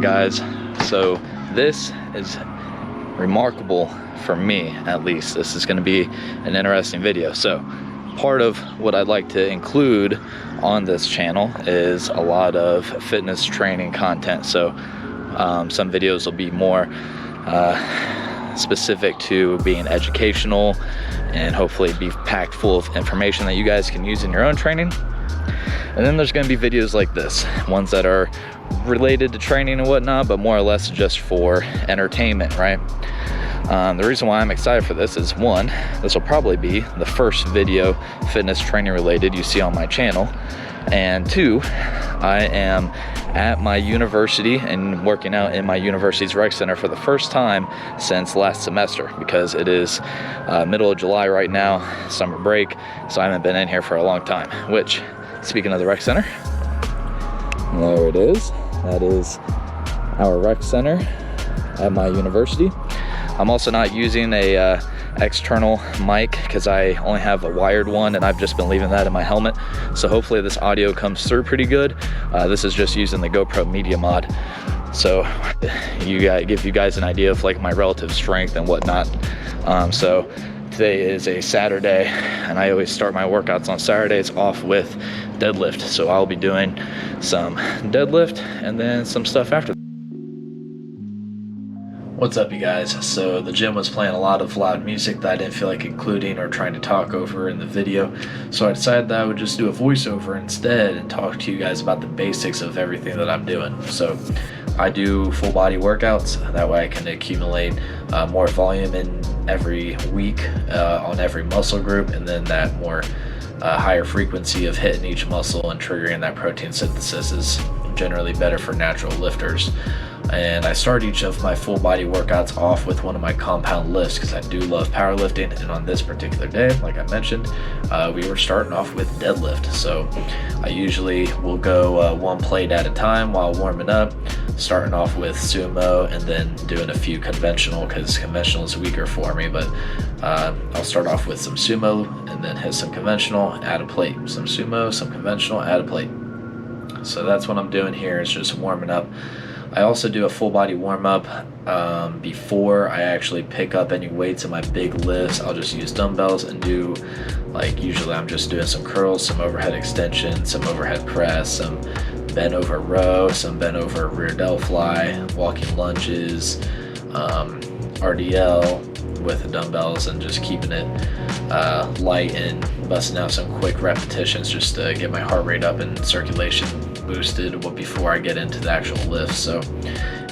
guys? So this is remarkable for me, at least. This is going to be an interesting video. So part of what I'd like to include on this channel is a lot of fitness training content. So some videos will be more specific to being educational and hopefully be packed full of information that you guys can use in your own training. And then there's going to be videos like this, ones that are related to training and whatnot, but more or less just for entertainment, right? The reason why I'm excited for this is, one, this will probably be the first video fitness training related you see on my channel, and two, I am at my university and working out in my university's rec center for the first time since last semester, because it is middle of July right now, summer break, so I haven't been in here for a long time. Which, speaking of the rec center, there it is. That is our rec center at my university. I'm also not using a external mic because I only have a wired one, and I've just been leaving that in my helmet. So hopefully this audio comes through pretty good. This is just using the GoPro Media Mod. So give you guys an idea of like my relative strength and whatnot. So today is a Saturday, and I always start my workouts on Saturdays off with deadlift. So I'll be doing some deadlift and then some stuff after. What's up, you guys? So the gym was playing a lot of loud music that I didn't feel like including or trying to talk over in the video. So I decided that I would just do a voiceover instead and talk to you guys about the basics of everything that I'm doing. So I do full body workouts. That way I can accumulate more volume in every week on every muscle group, and then that more higher frequency of hitting each muscle and triggering that protein synthesis is generally better for natural lifters. And I start each of my full body workouts off with one of my compound lifts because I do love powerlifting. And on this particular day, like I mentioned, we were starting off with deadlift. So I usually will go one plate at a time while warming up, starting off with sumo and then doing a few conventional, because conventional is weaker for me. But I'll start off with some sumo and then hit some conventional, add a plate, some sumo, some conventional, add a plate. So that's what I'm doing here, is just warming up. I also do a full body warm up before I actually pick up any weights in my big lifts. I'll just use dumbbells and do, like, usually I'm just doing some curls, some overhead extension, some overhead press, some bent over row, some bent over rear delt fly, walking lunges, RDL with the dumbbells, and just keeping it light and busting out some quick repetitions just to get my heart rate up and circulation boosted before I get into the actual lift. So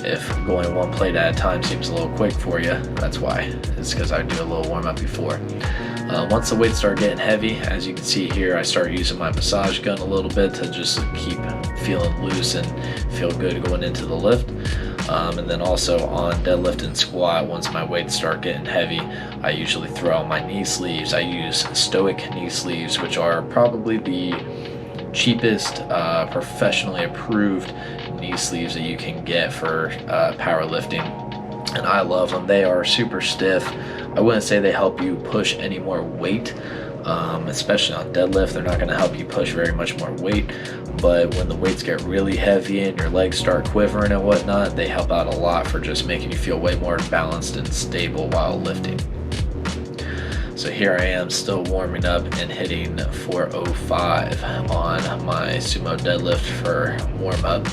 if going one plate at a time seems a little quick for you, that's why. It's because I do a little warm up before. Once the weights start getting heavy, as you can see here, I start using my massage gun a little bit to just keep feeling loose and feel good going into the lift. And then also on deadlift and squat, once my weights start getting heavy, I usually throw on my knee sleeves. I use Stoic knee sleeves, which are probably the cheapest professionally approved knee sleeves that you can get for powerlifting, and I love them. They are super stiff. I wouldn't say they help you push any more weight, especially on deadlift. They're not going to help you push very much more weight, but when the weights get really heavy and your legs start quivering and whatnot, they help out a lot for just making you feel way more balanced and stable while lifting. So here I am still warming up and hitting 405 on my sumo deadlift for warm up.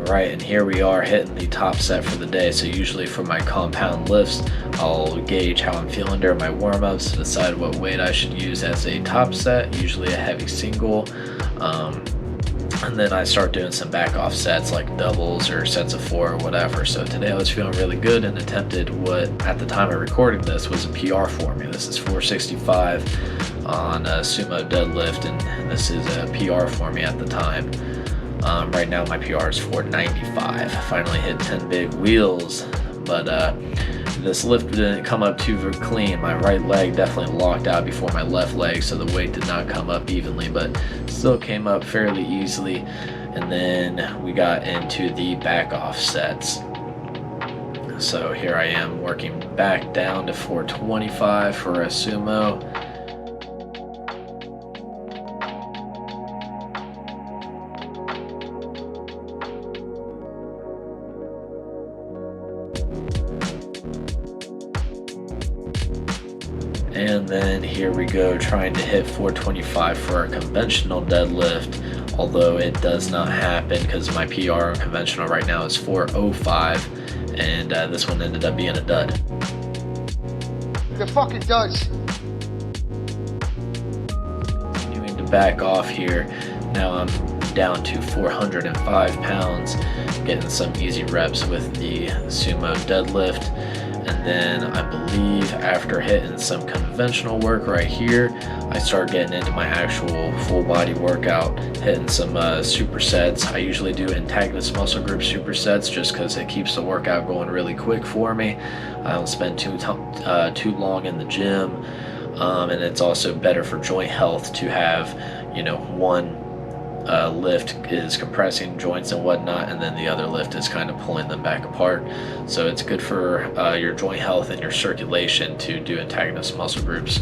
Alright, and here we are hitting the top set for the day. So usually for my compound lifts, I'll gauge how I'm feeling during my warm-ups to decide what weight I should use as a top set, usually a heavy single. And then I start doing some back off sets like doubles or sets of 4 or whatever. So today I was feeling really good and attempted what at the time of recording this was a PR for me. This is 465 on a sumo deadlift, and this is a PR for me at the time. Right now my PR is 495. I finally hit 10 big wheels, but this lift didn't come up too clean. My right leg definitely locked out before my left leg, so the weight did not come up evenly, but still came up fairly easily. And then we got into the back off sets. So here I am working back down to 425 for a sumo. And then here we go, trying to hit 425 for a conventional deadlift, although it does not happen because my PR on conventional right now is 405, and this one ended up being a dud. It fucking does. Continuing to back off here, now I'm down to 405 pounds, getting some easy reps with the sumo deadlift. And then I believe after hitting some conventional work right here, I start getting into my actual full body workout, hitting some supersets. I usually do antagonist muscle group supersets just because it keeps the workout going really quick for me. I don't spend too long in the gym, and it's also better for joint health to have, one lift is compressing joints and whatnot, and then the other lift is kind of pulling them back apart. So it's good for your joint health and your circulation to do antagonist muscle groups.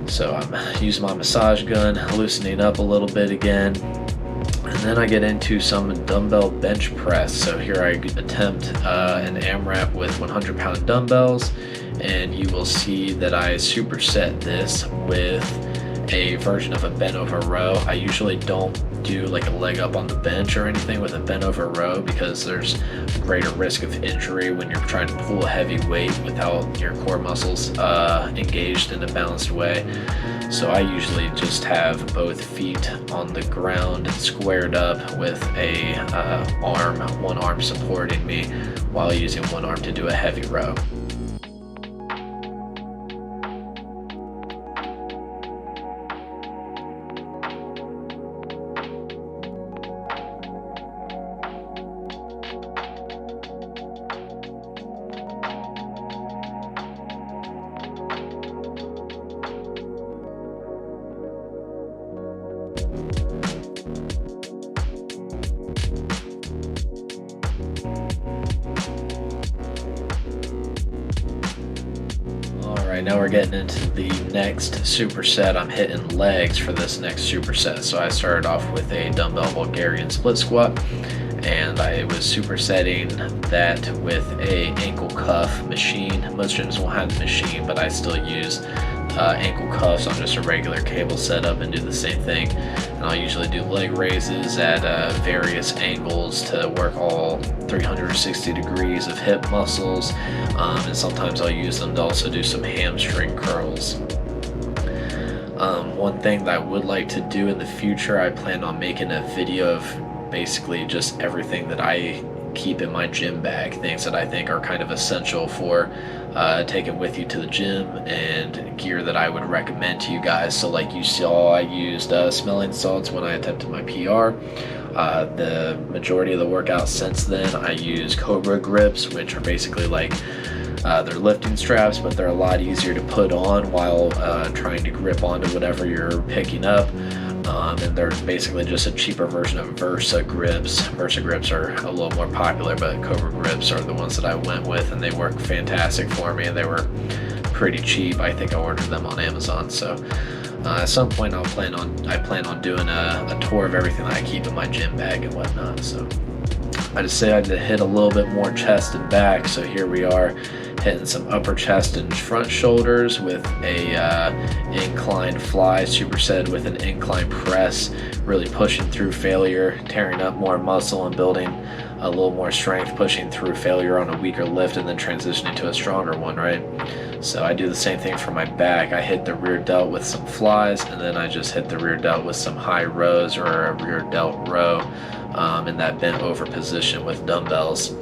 So I'm using my massage gun, loosening up a little bit again, and then I get into some dumbbell bench press. So here I attempt an AMRAP with 100-pound dumbbells, and you will see that I superset this with a version of a bent over row. I usually don't do like a leg up on the bench or anything with a bent over row because there's a greater risk of injury when you're trying to pull a heavy weight without your core muscles engaged in a balanced way. So I usually just have both feet on the ground squared up with a one arm supporting me while using one arm to do a heavy row. Alright, now we're getting into the next superset. I'm hitting legs for this next superset. So I started off with a dumbbell Bulgarian split squat, and I was supersetting that with a ankle cuff machine. Most gyms won't have the machine, but I still use ankle cuffs on just a regular cable setup and do the same thing. And I'll usually do leg raises at various angles to work all 360 degrees of hip muscles, and sometimes I'll use them to also do some hamstring curls. One thing that I would like to do in the future, I plan on making a video of basically just everything that I keep in my gym bag, things that I think are kind of essential for taking with you to the gym, and gear that I would recommend to you guys. So like you saw, I used smelling salts when I attempted my PR. The majority of the workouts since then, I use Cobra grips, which are basically like they're lifting straps, but they're a lot easier to put on while trying to grip onto whatever you're picking up. And they're basically just a cheaper version of Versa grips. Versa grips are a little more popular, but Cobra grips are the ones that I went with, and they work fantastic for me, and they were pretty cheap. I think I ordered them on Amazon. So at some point I plan on doing a tour of everything that I keep in my gym bag and whatnot. So I decided to hit a little bit more chest and back. So here we are, hitting some upper chest and front shoulders with a incline fly superset with an incline press, really pushing through failure, tearing up more muscle and building a little more strength, pushing through failure on a weaker lift and then transitioning to a stronger one, right? So I do the same thing for my back. I hit the rear delt with some flies, and then I just hit the rear delt with some high rows or a rear delt row in that bent over position with dumbbells.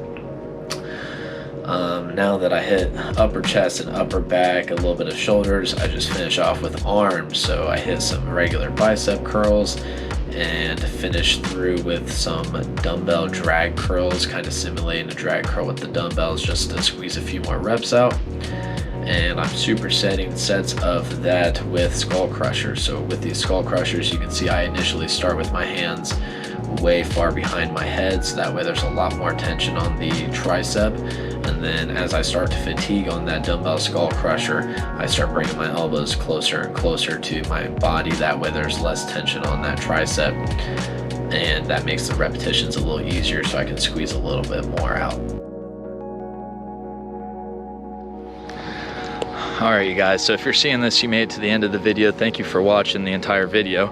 Now that I hit upper chest and upper back, a little bit of shoulders, I just finish off with arms. So I hit some regular bicep curls and finish through with some dumbbell drag curls, kind of simulating a drag curl with the dumbbells just to squeeze a few more reps out. And I'm supersetting sets of that with skull crushers. So with these skull crushers, you can see I initially start with my hands way far behind my head, so that way there's a lot more tension on the tricep. And then as I start to fatigue on that dumbbell skull crusher, I start bringing my elbows closer and closer to my body. That way there's less tension on that tricep, and that makes the repetitions a little easier, so I can squeeze a little bit more out. Alright you guys, so if you're seeing this, you made it to the end of the video. Thank you for watching the entire video.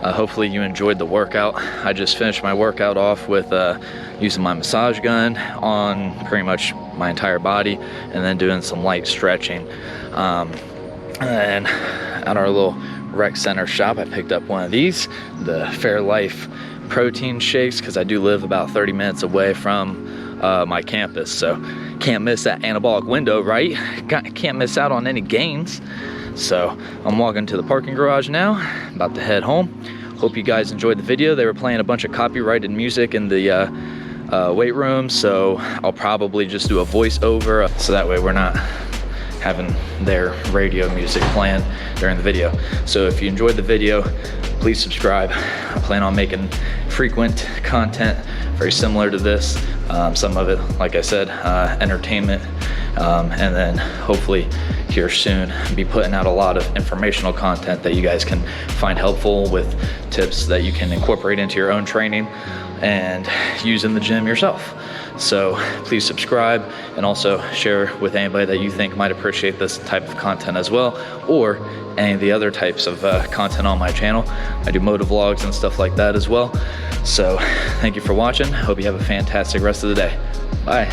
Hopefully you enjoyed the workout. I just finished my workout off with using my massage gun on pretty much my entire body, and then doing some light stretching. And then at our little rec center shop, I picked up one of these, the Fairlife protein shakes, because I do live about 30 minutes away from my campus, so can't miss that anabolic window, right? Can't miss out on any gains. So I'm walking to the parking garage now, about to head home. Hope you guys enjoyed the video. They were playing a bunch of copyrighted music in the weight room, so I'll probably just do a voiceover, so that way we're not having their radio music playing during the video. So if you enjoyed the video, please subscribe. I plan on making frequent content very similar to this. Some of it, like I said, entertainment, and then hopefully here soon be putting out a lot of informational content that you guys can find helpful, with tips that you can incorporate into your own training and use in the gym yourself. So please subscribe, and also share with anybody that you think might appreciate this type of content as well, or any of the other types of content on my channel. I do motovlogs and stuff like that as well. So thank you for watching. Hope you have a fantastic rest of the day. Bye.